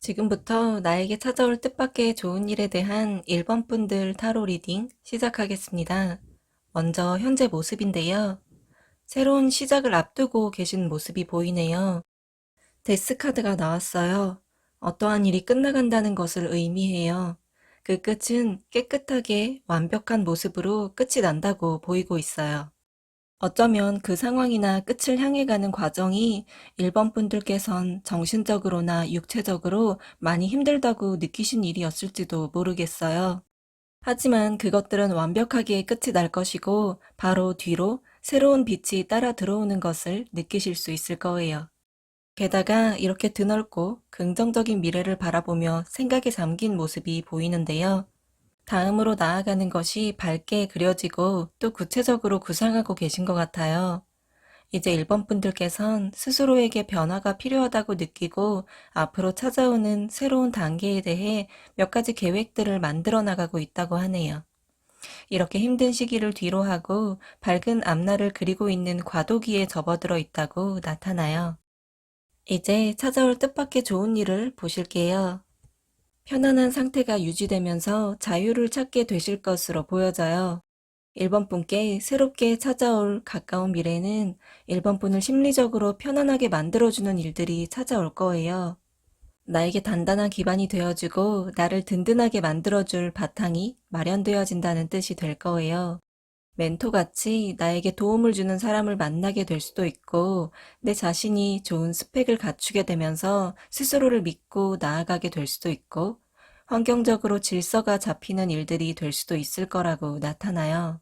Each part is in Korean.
지금부터 나에게 찾아올 뜻밖의 좋은 일에 대한 1번 분들 타로 리딩 시작하겠습니다. 먼저 현재 모습인데요. 새로운 시작을 앞두고 계신 모습이 보이네요. 데스 카드가 나왔어요. 어떠한 일이 끝나간다는 것을 의미해요. 그 끝은 깨끗하게 완벽한 모습으로 끝이 난다고 보이고 있어요. 어쩌면 그 상황이나 끝을 향해 가는 과정이 1번 분들께선 정신적으로나 육체적으로 많이 힘들다고 느끼신 일이었을지도 모르겠어요. 하지만 그것들은 완벽하게 끝이 날 것이고 바로 뒤로 새로운 빛이 따라 들어오는 것을 느끼실 수 있을 거예요. 게다가 이렇게 드넓고 긍정적인 미래를 바라보며 생각에 잠긴 모습이 보이는데요. 다음으로 나아가는 것이 밝게 그려지고 또 구체적으로 구상하고 계신 것 같아요. 이제 1번 분들께선 스스로에게 변화가 필요하다고 느끼고 앞으로 찾아오는 새로운 단계에 대해 몇 가지 계획들을 만들어 나가고 있다고 하네요. 이렇게 힘든 시기를 뒤로하고 밝은 앞날을 그리고 있는 과도기에 접어들어 있다고 나타나요. 이제 찾아올 뜻밖의 좋은 일을 보실게요. 편안한 상태가 유지되면서 자유를 찾게 되실 것으로 보여져요. 1번 분께 새롭게 찾아올 가까운 미래는 1번 분을 심리적으로 편안하게 만들어주는 일들이 찾아올 거예요. 나에게 단단한 기반이 되어주고 나를 든든하게 만들어줄 바탕이 마련되어진다는 뜻이 될 거예요. 멘토같이 나에게 도움을 주는 사람을 만나게 될 수도 있고, 내 자신이 좋은 스펙을 갖추게 되면서 스스로를 믿고 나아가게 될 수도 있고, 환경적으로 질서가 잡히는 일들이 될 수도 있을 거라고 나타나요.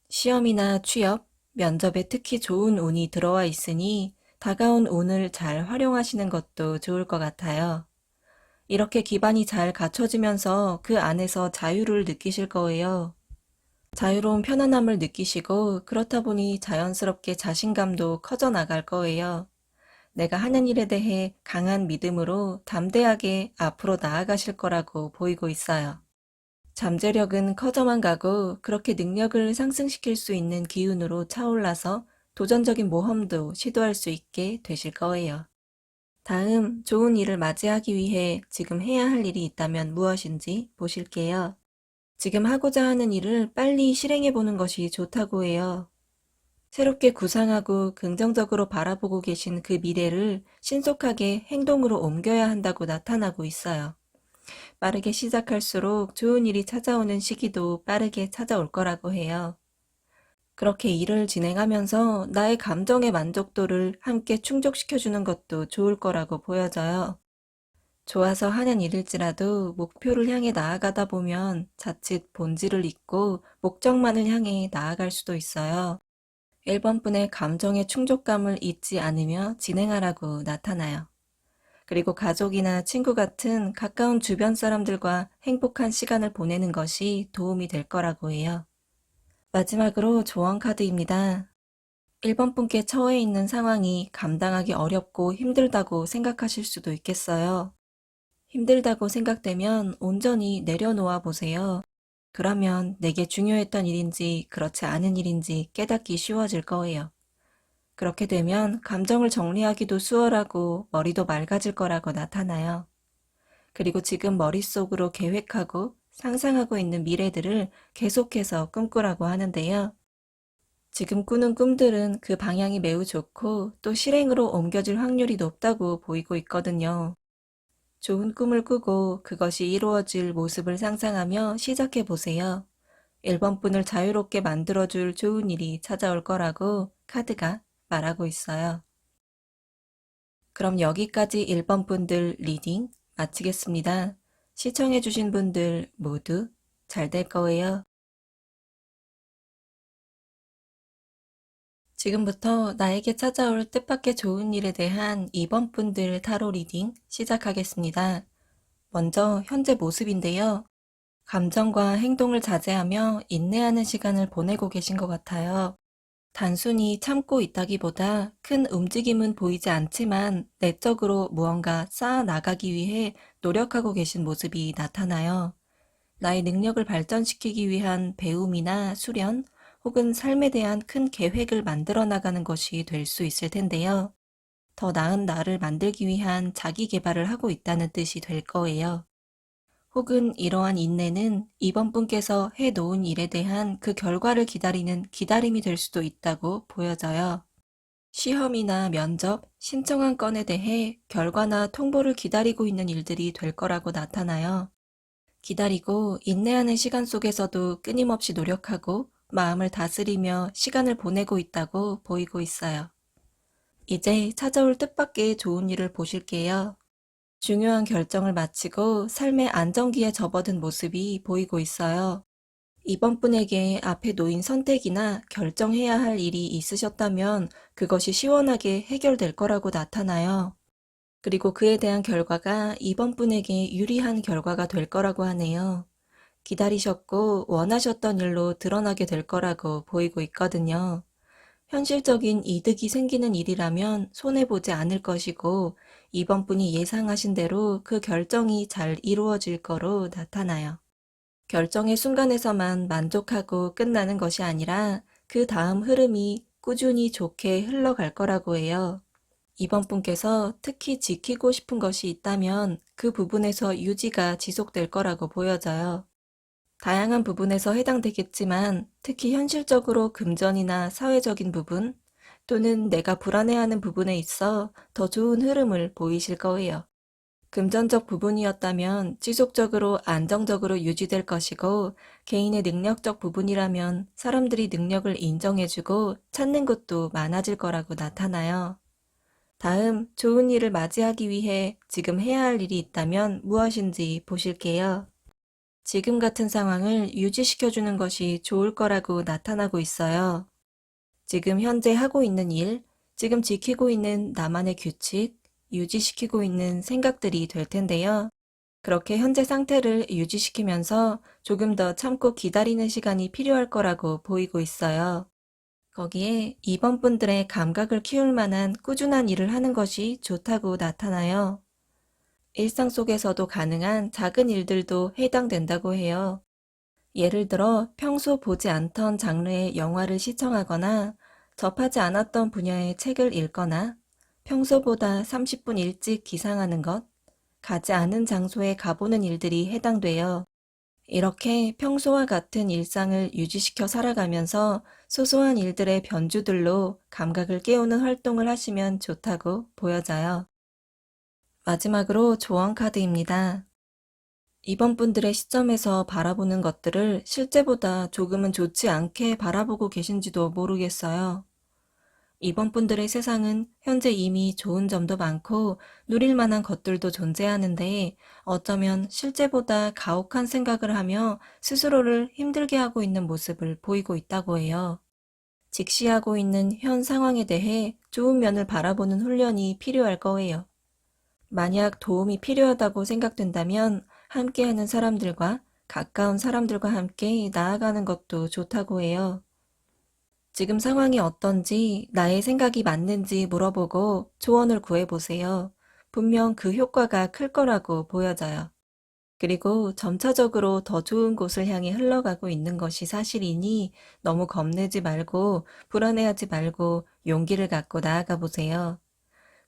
시험이나 취업, 면접에 특히 좋은 운이 들어와 있으니 다가온 운을 잘 활용하시는 것도 좋을 것 같아요. 이렇게 기반이 잘 갖춰지면서 그 안에서 자유를 느끼실 거예요. 자유로운 편안함을 느끼시고 그렇다 보니 자연스럽게 자신감도 커져 나갈 거예요. 내가 하는 일에 대해 강한 믿음으로 담대하게 앞으로 나아가실 거라고 보이고 있어요. 잠재력은 커져만 가고 그렇게 능력을 상승시킬 수 있는 기운으로 차올라서 도전적인 모험도 시도할 수 있게 되실 거예요. 다음 좋은 일을 맞이하기 위해 지금 해야 할 일이 있다면 무엇인지 보실게요. 지금 하고자 하는 일을 빨리 실행해 보는 것이 좋다고 해요. 새롭게 구상하고 긍정적으로 바라보고 계신 그 미래를 신속하게 행동으로 옮겨야 한다고 나타나고 있어요. 빠르게 시작할수록 좋은 일이 찾아오는 시기도 빠르게 찾아올 거라고 해요. 그렇게 일을 진행하면서 나의 감정의 만족도를 함께 충족시켜주는 것도 좋을 거라고 보여져요. 좋아서 하는 일일지라도 목표를 향해 나아가다 보면 자칫 본질을 잊고 목적만을 향해 나아갈 수도 있어요. 1번 분의 감정의 충족감을 잊지 않으며 진행하라고 나타나요. 그리고 가족이나 친구 같은 가까운 주변 사람들과 행복한 시간을 보내는 것이 도움이 될 거라고 해요. 마지막으로 조언 카드입니다. 1번 분께 처해 있는 상황이 감당하기 어렵고 힘들다고 생각하실 수도 있겠어요. 힘들다고 생각되면 온전히 내려놓아 보세요. 그러면 내게 중요했던 일인지 그렇지 않은 일인지 깨닫기 쉬워질 거예요. 그렇게 되면 감정을 정리하기도 수월하고 머리도 맑아질 거라고 나타나요. 그리고 지금 머릿속으로 계획하고 상상하고 있는 미래들을 계속해서 꿈꾸라고 하는데요. 지금 꾸는 꿈들은 그 방향이 매우 좋고 또 실행으로 옮겨질 확률이 높다고 보이고 있거든요. 좋은 꿈을 꾸고 그것이 이루어질 모습을 상상하며 시작해 보세요. 1번 분을 자유롭게 만들어줄 좋은 일이 찾아올 거라고 카드가 말하고 있어요. 그럼 여기까지 1번 분들 리딩 마치겠습니다. 시청해주신 분들 모두 잘 될 거예요. 지금부터 나에게 찾아올 뜻밖의 좋은 일에 대한 2번 분들 타로 리딩 시작하겠습니다. 먼저 현재 모습인데요. 감정과 행동을 자제하며 인내하는 시간을 보내고 계신 것 같아요. 단순히 참고 있다기보다 큰 움직임은 보이지 않지만 내적으로 무언가 쌓아 나가기 위해 노력하고 계신 모습이 나타나요. 나의 능력을 발전시키기 위한 배움이나 수련 혹은 삶에 대한 큰 계획을 만들어 나가는 것이 될 수 있을 텐데요. 더 나은 나를 만들기 위한 자기 개발을 하고 있다는 뜻이 될 거예요. 혹은 이러한 인내는 이번 분께서 해 놓은 일에 대한 그 결과를 기다리는 기다림이 될 수도 있다고 보여져요. 시험이나 면접, 신청한 건에 대해 결과나 통보를 기다리고 있는 일들이 될 거라고 나타나요. 기다리고 인내하는 시간 속에서도 끊임없이 노력하고 마음을 다스리며 시간을 보내고 있다고 보이고 있어요. 이제 찾아올 뜻밖의 좋은 일을 보실게요. 중요한 결정을 마치고 삶의 안정기에 접어든 모습이 보이고 있어요. 이번 분에게 앞에 놓인 선택이나 결정해야 할 일이 있으셨다면 그것이 시원하게 해결될 거라고 나타나요. 그리고 그에 대한 결과가 이번 분에게 유리한 결과가 될 거라고 하네요. 기다리셨고 원하셨던 일로 드러나게 될 거라고 보이고 있거든요. 현실적인 이득이 생기는 일이라면 손해보지 않을 것이고 이번 분이 예상하신 대로 그 결정이 잘 이루어질 거로 나타나요. 결정의 순간에서만 만족하고 끝나는 것이 아니라 그 다음 흐름이 꾸준히 좋게 흘러갈 거라고 해요. 이번 분께서 특히 지키고 싶은 것이 있다면 그 부분에서 유지가 지속될 거라고 보여져요. 다양한 부분에서 해당되겠지만 특히 현실적으로 금전이나 사회적인 부분 또는 내가 불안해하는 부분에 있어 더 좋은 흐름을 보이실 거예요. 금전적 부분이었다면 지속적으로 안정적으로 유지될 것이고 개인의 능력적 부분이라면 사람들이 능력을 인정해주고 찾는 것도 많아질 거라고 나타나요. 다음 좋은 일을 맞이하기 위해 지금 해야 할 일이 있다면 무엇인지 보실게요. 지금 같은 상황을 유지시켜주는 것이 좋을 거라고 나타나고 있어요. 지금 현재 하고 있는 일, 지금 지키고 있는 나만의 규칙, 유지시키고 있는 생각들이 될 텐데요. 그렇게 현재 상태를 유지시키면서 조금 더 참고 기다리는 시간이 필요할 거라고 보이고 있어요. 거기에 이번 분들의 감각을 키울 만한 꾸준한 일을 하는 것이 좋다고 나타나요. 일상 속에서도 가능한 작은 일들도 해당된다고 해요. 예를 들어 평소 보지 않던 장르의 영화를 시청하거나 접하지 않았던 분야의 책을 읽거나 평소보다 30분 일찍 기상하는 것, 가지 않은 장소에 가보는 일들이 해당돼요. 이렇게 평소와 같은 일상을 유지시켜 살아가면서 소소한 일들의 변주들로 감각을 깨우는 활동을 하시면 좋다고 보여져요. 마지막으로 조언 카드입니다. 이번 분들의 시점에서 바라보는 것들을 실제보다 조금은 좋지 않게 바라보고 계신지도 모르겠어요. 이번 분들의 세상은 현재 이미 좋은 점도 많고 누릴 만한 것들도 존재하는데 어쩌면 실제보다 가혹한 생각을 하며 스스로를 힘들게 하고 있는 모습을 보이고 있다고 해요. 직시하고 있는 현 상황에 대해 좋은 면을 바라보는 훈련이 필요할 거예요. 만약 도움이 필요하다고 생각된다면 함께하는 사람들과 가까운 사람들과 함께 나아가는 것도 좋다고 해요. 지금 상황이 어떤지 나의 생각이 맞는지 물어보고 조언을 구해보세요. 분명 그 효과가 클 거라고 보여져요. 그리고 점차적으로 더 좋은 곳을 향해 흘러가고 있는 것이 사실이니 너무 겁내지 말고 불안해하지 말고 용기를 갖고 나아가 보세요.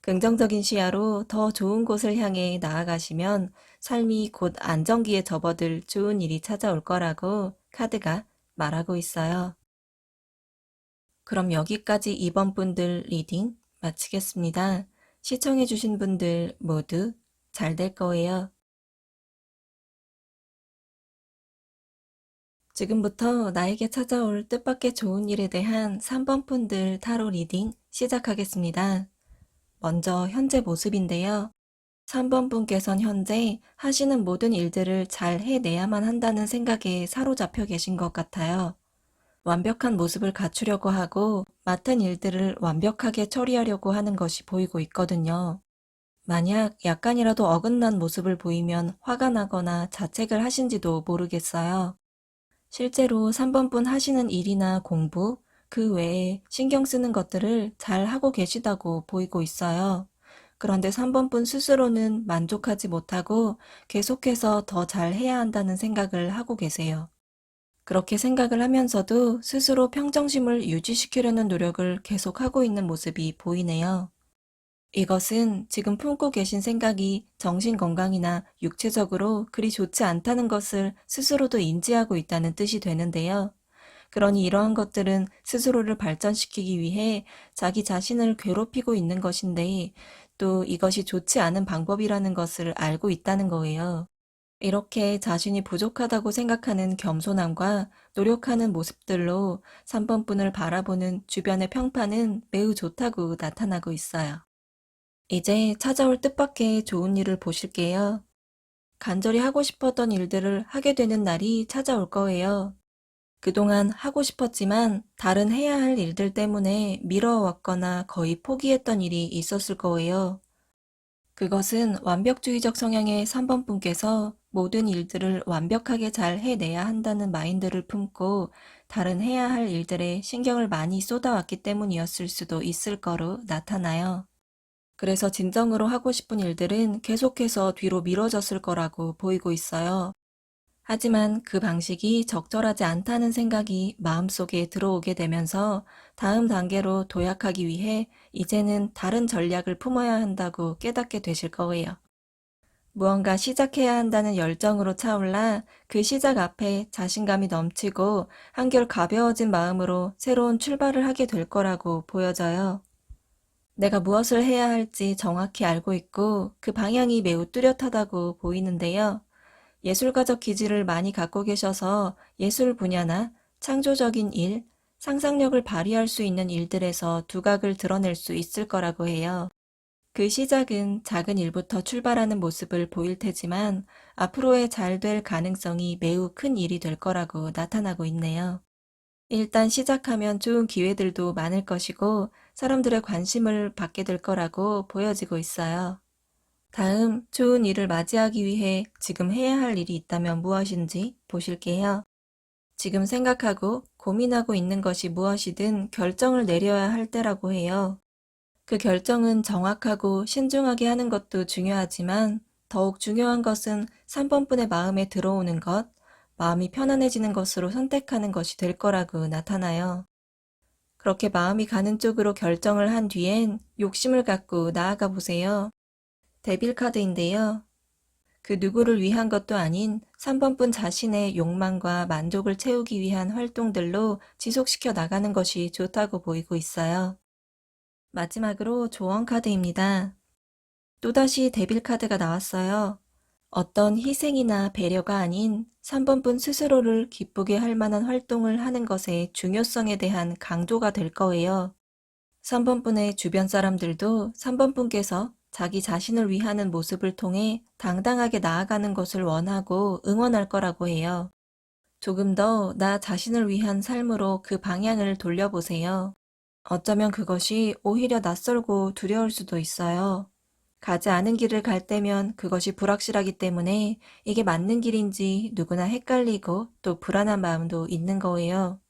긍정적인 시야로 더 좋은 곳을 향해 나아가시면 삶이 곧 안정기에 접어들 좋은 일이 찾아올 거라고 카드가 말하고 있어요. 그럼 여기까지 이번 분들 리딩 마치겠습니다. 시청해주신 분들 모두 잘 될 거예요. 지금부터 나에게 찾아올 뜻밖의 좋은 일에 대한 3번 분들 타로 리딩 시작하겠습니다. 먼저 현재 모습인데요. 3번 분께선 현재 하시는 모든 일들을 잘 해내야만 한다는 생각에 사로잡혀 계신 것 같아요. 완벽한 모습을 갖추려고 하고 맡은 일들을 완벽하게 처리하려고 하는 것이 보이고 있거든요. 만약 약간이라도 어긋난 모습을 보이면 화가 나거나 자책을 하신지도 모르겠어요. 실제로 3번 분 하시는 일이나 공부, 그 외에 신경 쓰는 것들을 잘 하고 계시다고 보이고 있어요. 그런데 3번 분 스스로는 만족하지 못하고 계속해서 더 잘 해야 한다는 생각을 하고 계세요. 그렇게 생각을 하면서도 스스로 평정심을 유지시키려는 노력을 계속하고 있는 모습이 보이네요. 이것은 지금 품고 계신 생각이 정신 건강이나 육체적으로 그리 좋지 않다는 것을 스스로도 인지하고 있다는 뜻이 되는데요. 그러니 이러한 것들은 스스로를 발전시키기 위해 자기 자신을 괴롭히고 있는 것인데 또 이것이 좋지 않은 방법이라는 것을 알고 있다는 거예요. 이렇게 자신이 부족하다고 생각하는 겸손함과 노력하는 모습들로 3번분을 바라보는 주변의 평판은 매우 좋다고 나타나고 있어요. 이제 찾아올 뜻밖의 좋은 일을 보실게요. 간절히 하고 싶었던 일들을 하게 되는 날이 찾아올 거예요. 그동안 하고 싶었지만 다른 해야 할 일들 때문에 미뤄왔거나 거의 포기했던 일이 있었을 거예요. 그것은 완벽주의적 성향의 3번분께서 모든 일들을 완벽하게 잘 해내야 한다는 마인드를 품고 다른 해야 할 일들에 신경을 많이 쏟아왔기 때문이었을 수도 있을 거로 나타나요. 그래서 진정으로 하고 싶은 일들은 계속해서 뒤로 미뤄졌을 거라고 보이고 있어요. 하지만 그 방식이 적절하지 않다는 생각이 마음속에 들어오게 되면서 다음 단계로 도약하기 위해 이제는 다른 전략을 품어야 한다고 깨닫게 되실 거예요. 무언가 시작해야 한다는 열정으로 차올라 그 시작 앞에 자신감이 넘치고 한결 가벼워진 마음으로 새로운 출발을 하게 될 거라고 보여져요. 내가 무엇을 해야 할지 정확히 알고 있고 그 방향이 매우 뚜렷하다고 보이는데요. 예술가적 기질을 많이 갖고 계셔서 예술 분야나 창조적인 일, 상상력을 발휘할 수 있는 일들에서 두각을 드러낼 수 있을 거라고 해요. 그 시작은 작은 일부터 출발하는 모습을 보일 테지만 앞으로의 잘 될 가능성이 매우 큰 일이 될 거라고 나타나고 있네요. 일단 시작하면 좋은 기회들도 많을 것이고 사람들의 관심을 받게 될 거라고 보여지고 있어요. 다음 좋은 일을 맞이하기 위해 지금 해야 할 일이 있다면 무엇인지 보실게요. 지금 생각하고 고민하고 있는 것이 무엇이든 결정을 내려야 할 때라고 해요. 그 결정은 정확하고 신중하게 하는 것도 중요하지만 더욱 중요한 것은 3번분의 마음에 들어오는 것, 마음이 편안해지는 것으로 선택하는 것이 될 거라고 나타나요. 그렇게 마음이 가는 쪽으로 결정을 한 뒤엔 욕심을 갖고 나아가 보세요. 데빌 카드인데요. 그 누구를 위한 것도 아닌 3번분 자신의 욕망과 만족을 채우기 위한 활동들로 지속시켜 나가는 것이 좋다고 보이고 있어요. 마지막으로 조언 카드입니다. 또다시 데빌 카드가 나왔어요. 어떤 희생이나 배려가 아닌 3번분 스스로를 기쁘게 할 만한 활동을 하는 것의 중요성에 대한 강조가 될 거예요. 3번분의 주변 사람들도 3번분께서 자기 자신을 위하는 모습을 통해 당당하게 나아가는 것을 원하고 응원할 거라고 해요. 조금 더 나 자신을 위한 삶으로 그 방향을 돌려보세요. 어쩌면 그것이 오히려 낯설고 두려울 수도 있어요. 가지 않은 길을 갈 때면 그것이 불확실하기 때문에 이게 맞는 길인지 누구나 헷갈리고 또 불안한 마음도 있는 거예요.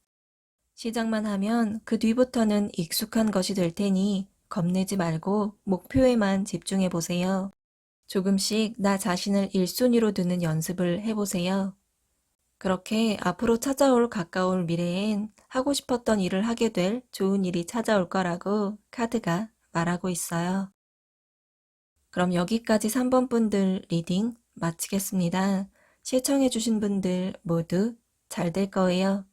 시작만 하면 그 뒤부터는 익숙한 것이 될 테니 겁내지 말고 목표에만 집중해 보세요. 조금씩 나 자신을 1순위로 두는 연습을 해보세요. 그렇게 앞으로 찾아올 가까운 미래엔 하고 싶었던 일을 하게 될 좋은 일이 찾아올 거라고 카드가 말하고 있어요. 그럼 여기까지 3번 분들 리딩 마치겠습니다. 시청해주신 분들 모두 잘 될 거예요.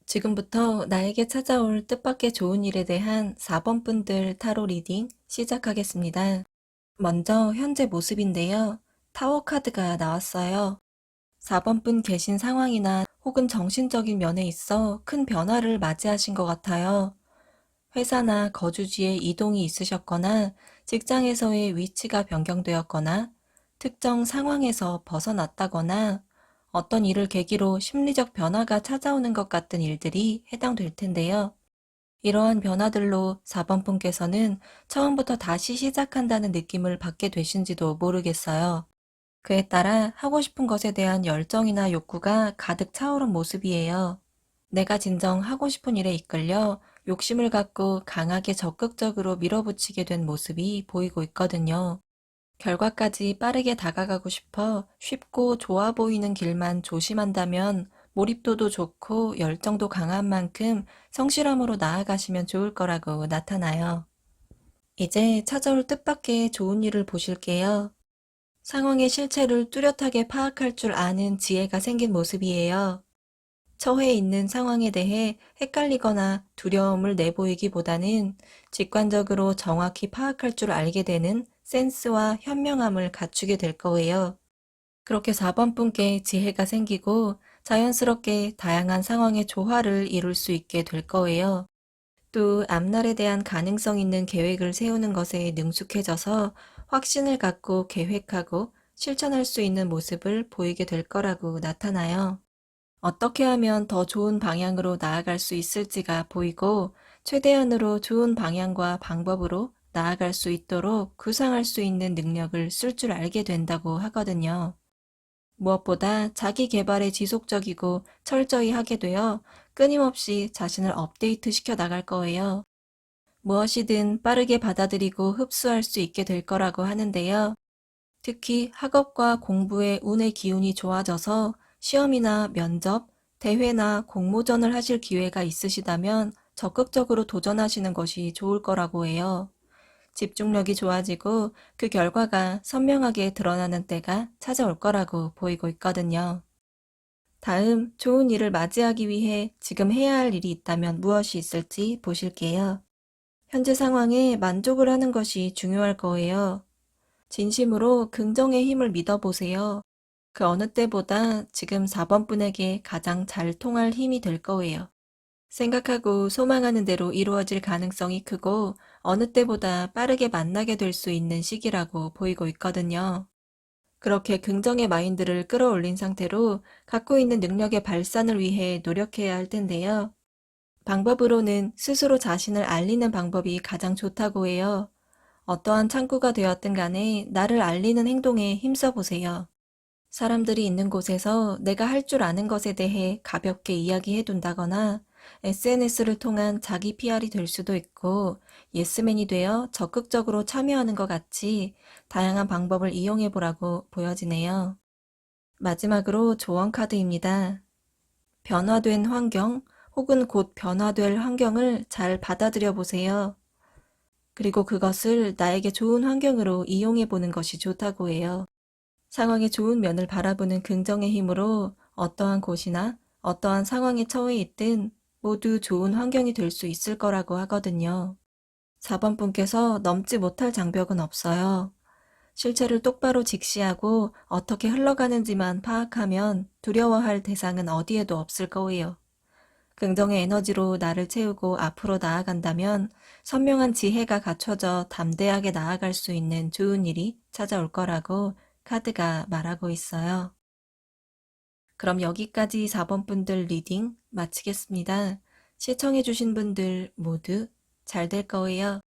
지금부터 나에게 찾아올 뜻밖의 좋은 일에 대한 4번 분들 타로 리딩 시작하겠습니다. 먼저 현재 모습인데요. 타워 카드가 나왔어요. 4번 분 계신 상황이나 혹은 정신적인 면에 있어 큰 변화를 맞이하신 것 같아요. 회사나 거주지에 이동이 있으셨거나 직장에서의 위치가 변경되었거나 특정 상황에서 벗어났다거나 어떤 일을 계기로 심리적 변화가 찾아오는 것 같은 일들이 해당될 텐데요. 이러한 변화들로 4번 분께서는 처음부터 다시 시작한다는 느낌을 받게 되신지도 모르겠어요. 그에 따라 하고 싶은 것에 대한 열정이나 욕구가 가득 차오른 모습이에요. 내가 진정 하고 싶은 일에 이끌려 욕심을 갖고 강하게 적극적으로 밀어붙이게 된 모습이 보이고 있거든요. 결과까지 빠르게 다가가고 싶어 쉽고 좋아 보이는 길만 조심한다면 몰입도도 좋고 열정도 강한 만큼 성실함으로 나아가시면 좋을 거라고 나타나요. 이제 찾아올 뜻밖의 좋은 일을 보실게요. 상황의 실체를 뚜렷하게 파악할 줄 아는 지혜가 생긴 모습이에요. 처해 있는 상황에 대해 헷갈리거나 두려움을 내보이기보다는 직관적으로 정확히 파악할 줄 알게 되는 센스와 현명함을 갖추게 될 거예요. 그렇게 4번 분께 지혜가 생기고 자연스럽게 다양한 상황의 조화를 이룰 수 있게 될 거예요. 또 앞날에 대한 가능성 있는 계획을 세우는 것에 능숙해져서 확신을 갖고 계획하고 실천할 수 있는 모습을 보이게 될 거라고 나타나요. 어떻게 하면 더 좋은 방향으로 나아갈 수 있을지가 보이고 최대한으로 좋은 방향과 방법으로 나아갈 수 있도록 구상할 수 있는 능력을 쓸 줄 알게 된다고 하거든요. 무엇보다 자기 개발에 지속적이고 철저히 하게 되어 끊임없이 자신을 업데이트 시켜 나갈 거예요. 무엇이든 빠르게 받아들이고 흡수할 수 있게 될 거라고 하는데요. 특히 학업과 공부에 운의 기운이 좋아져서 시험이나 면접, 대회나 공모전을 하실 기회가 있으시다면 적극적으로 도전하시는 것이 좋을 거라고 해요. 집중력이 좋아지고 그 결과가 선명하게 드러나는 때가 찾아올 거라고 보이고 있거든요. 다음 좋은 일을 맞이하기 위해 지금 해야 할 일이 있다면 무엇이 있을지 보실게요. 현재 상황에 만족을 하는 것이 중요할 거예요. 진심으로 긍정의 힘을 믿어보세요. 그 어느 때보다 지금 4번 분에게 가장 잘 통할 힘이 될 거예요. 생각하고 소망하는 대로 이루어질 가능성이 크고 어느 때보다 빠르게 만나게 될 수 있는 시기라고 보이고 있거든요. 그렇게 긍정의 마인드를 끌어올린 상태로 갖고 있는 능력의 발산을 위해 노력해야 할 텐데요. 방법으로는 스스로 자신을 알리는 방법이 가장 좋다고 해요. 어떠한 창구가 되었든 간에 나를 알리는 행동에 힘써 보세요. 사람들이 있는 곳에서 내가 할 줄 아는 것에 대해 가볍게 이야기해 둔다거나 SNS를 통한 자기 PR이 될 수도 있고 예스맨이 되어 적극적으로 참여하는 것 같이 다양한 방법을 이용해 보라고 보여지네요. 마지막으로 조언 카드입니다. 변화된 환경 혹은 곧 변화될 환경을 잘 받아들여 보세요. 그리고 그것을 나에게 좋은 환경으로 이용해 보는 것이 좋다고 해요. 상황의 좋은 면을 바라보는 긍정의 힘으로 어떠한 곳이나 어떠한 상황에 처해 있든 모두 좋은 환경이 될 수 있을 거라고 하거든요. 4번 분께서 넘지 못할 장벽은 없어요. 실체를 똑바로 직시하고 어떻게 흘러가는지만 파악하면 두려워할 대상은 어디에도 없을 거예요. 긍정의 에너지로 나를 채우고 앞으로 나아간다면 선명한 지혜가 갖춰져 담대하게 나아갈 수 있는 좋은 일이 찾아올 거라고 카드가 말하고 있어요. 그럼 여기까지 4번 분들 리딩 마치겠습니다. 시청해주신 분들 모두 잘 될 거예요.